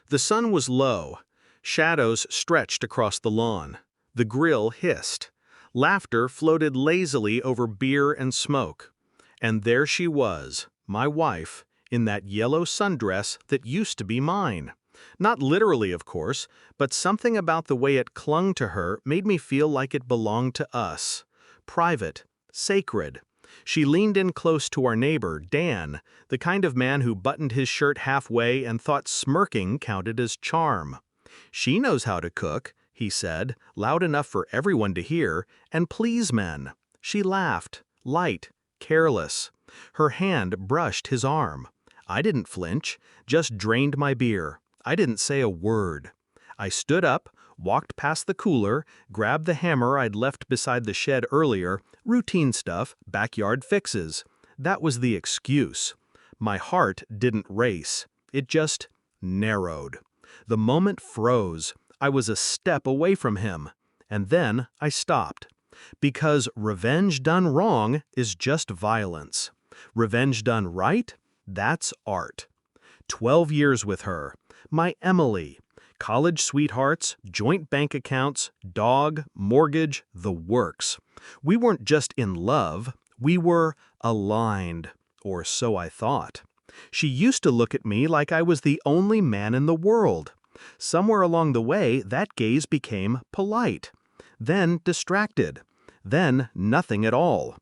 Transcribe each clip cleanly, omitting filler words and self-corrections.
The sun was low. Shadows stretched across the lawn. The grill hissed. Laughter floated lazily over beer and smoke. And there she was, my wife, in that yellow sundress that used to be mine. Not literally, of course, but something about the way it clung to her made me feel like it belonged to us. Private, sacred. She leaned in close to our neighbor, Dan, the kind of man who buttoned his shirt halfway and thought smirking counted as charm. "She knows how to cook," he said, loud enough for everyone to hear, "and please men." She laughed, light, careless. Her hand brushed his arm. I didn't flinch, just drained my beer. I didn't say a word. I stood up, walked past the cooler, grabbed the hammer I'd left beside the shed earlier, routine stuff, backyard fixes. That was the excuse. My heart didn't race. It just narrowed. The moment froze. I was a step away from him. And then I stopped. Because revenge done wrong is just violence. Revenge done right? That's art. 12 years with her. My Emily. College sweethearts, joint bank accounts, dog, mortgage, the works. We weren't just in love, we were aligned, or so I thought. She used to look at me like I was the only man in the world. Somewhere along the way, that gaze became polite, then distracted, then nothing at all.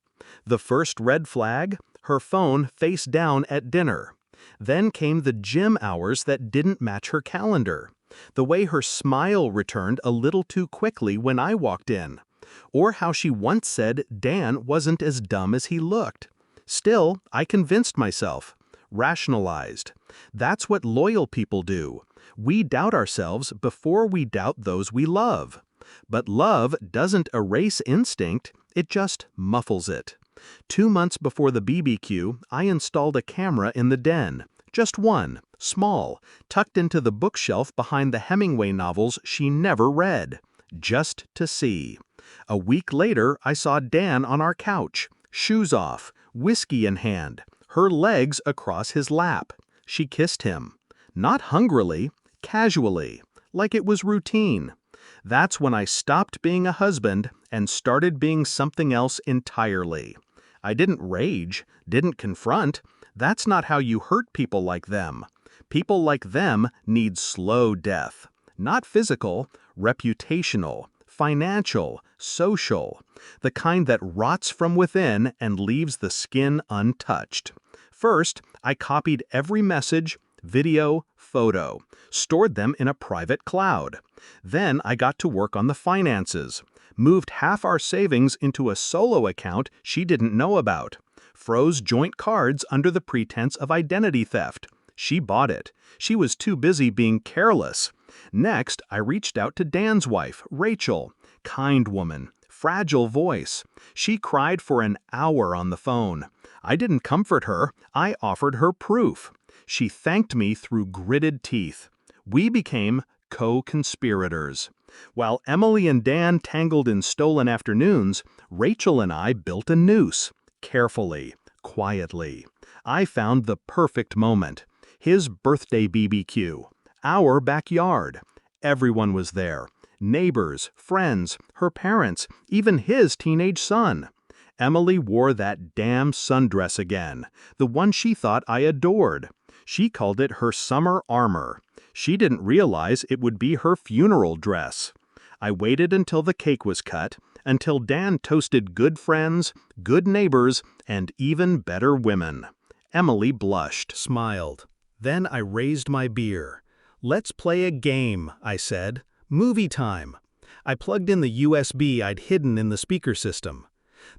The first red flag, her phone face down at dinner. Then came the gym hours that didn't match her calendar. The way her smile returned a little too quickly when I walked in. Or how she once said Dan wasn't as dumb as he looked. Still, I convinced myself. Rationalized. That's what loyal people do. We doubt ourselves before we doubt those we love. But love doesn't erase instinct, it just muffles it. 2 months before the BBQ, I installed a camera in the den. Just one, small, tucked into the bookshelf behind the Hemingway novels she never read. Just to see. A week later, I saw Dan on our couch, shoes off, whiskey in hand, her legs across his lap. She kissed him. Not hungrily, casually, like it was routine. That's when I stopped being a husband and started being something else entirely. I didn't rage, didn't confront. That's not how you hurt people like them. People like them need slow death. Not physical, reputational, financial, social. The kind that rots from within and leaves the skin untouched. First, I copied every message, video, photo, stored them in a private cloud. Then I got to work on the finances. Moved half our savings into a solo account she didn't know about. Froze joint cards under the pretense of identity theft. She bought it. She was too busy being careless. Next, I reached out to Dan's wife, Rachel. Kind woman, fragile voice. She cried for an hour on the phone. I didn't comfort her, I offered her proof. She thanked me through gritted teeth. We became co-conspirators. While Emily and Dan tangled in stolen afternoons, Rachel and I built a noose. Carefully, quietly. I found the perfect moment. His birthday BBQ. Our backyard. Everyone was there. Neighbors, friends, her parents, even his teenage son. Emily wore that damn sundress again, the one she thought I adored. She called it her summer armor. She didn't realize it would be her funeral dress. I waited until the cake was cut, until Dan toasted good friends, good neighbors, and even better women. Emily blushed, smiled. Then I raised my beer. "Let's play a game," I said. "Movie time." I plugged in the USB I'd hidden in the speaker system.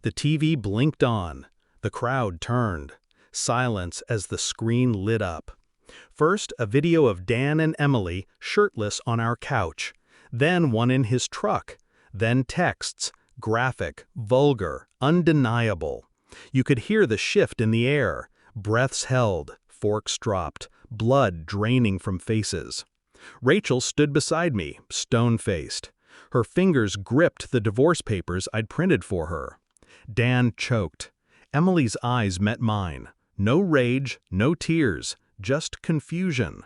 The TV blinked on. The crowd turned. Silence as the screen lit up. First, a video of Dan and Emily shirtless on our couch. Then one in his truck. Then texts, graphic, vulgar, undeniable. You could hear the shift in the air. Breaths held, forks dropped, blood draining from faces. Rachel stood beside me, stone-faced. Her fingers gripped the divorce papers I'd printed for her. Dan choked. Emily's eyes met mine. No rage, no tears, just confusion.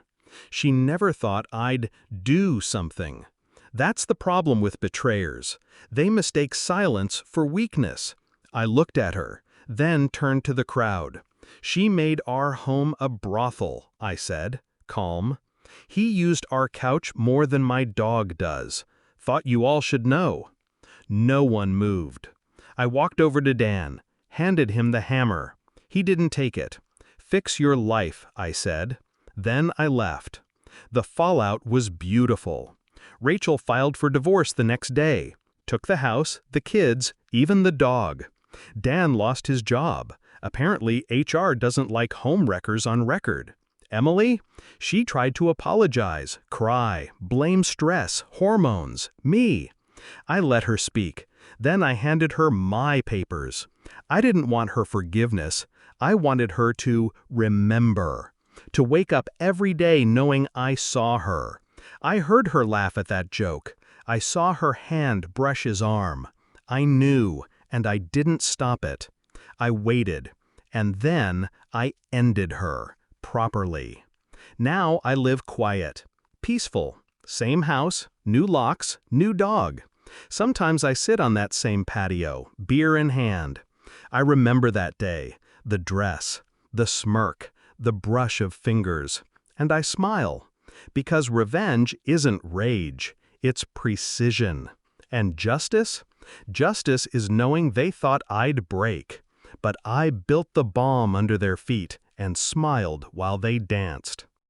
She never thought I'd do something. That's the problem with betrayers. They mistake silence for weakness. I looked at her, then turned to the crowd. She made our home a brothel, I said, calm. He used our couch more than my dog does. Thought you all should know. No one moved. I walked over to Dan, handed him the hammer. He didn't take it. Fix your life, I said. Then I left. The fallout was beautiful. Rachel filed for divorce the next day. Took the house, the kids, even the dog. Dan lost his job. Apparently, HR doesn't like home wreckers on record. Emily? She tried to apologize, cry, blame stress, hormones, me. I let her speak. Then I handed her my papers. I didn't want her forgiveness. I wanted her to remember. To wake up every day knowing I saw her. I heard her laugh at that joke. I saw her hand brush his arm. I knew, and I didn't stop it. I waited, and then I ended her, properly. Now I live quiet, peaceful, same house, new locks, new dog. Sometimes I sit on that same patio, beer in hand. I remember that day, the dress, the smirk, the brush of fingers, and I smile. Because revenge isn't rage, it's precision. And justice? Justice is knowing they thought I'd break. But I built the bomb under their feet and smiled while they danced.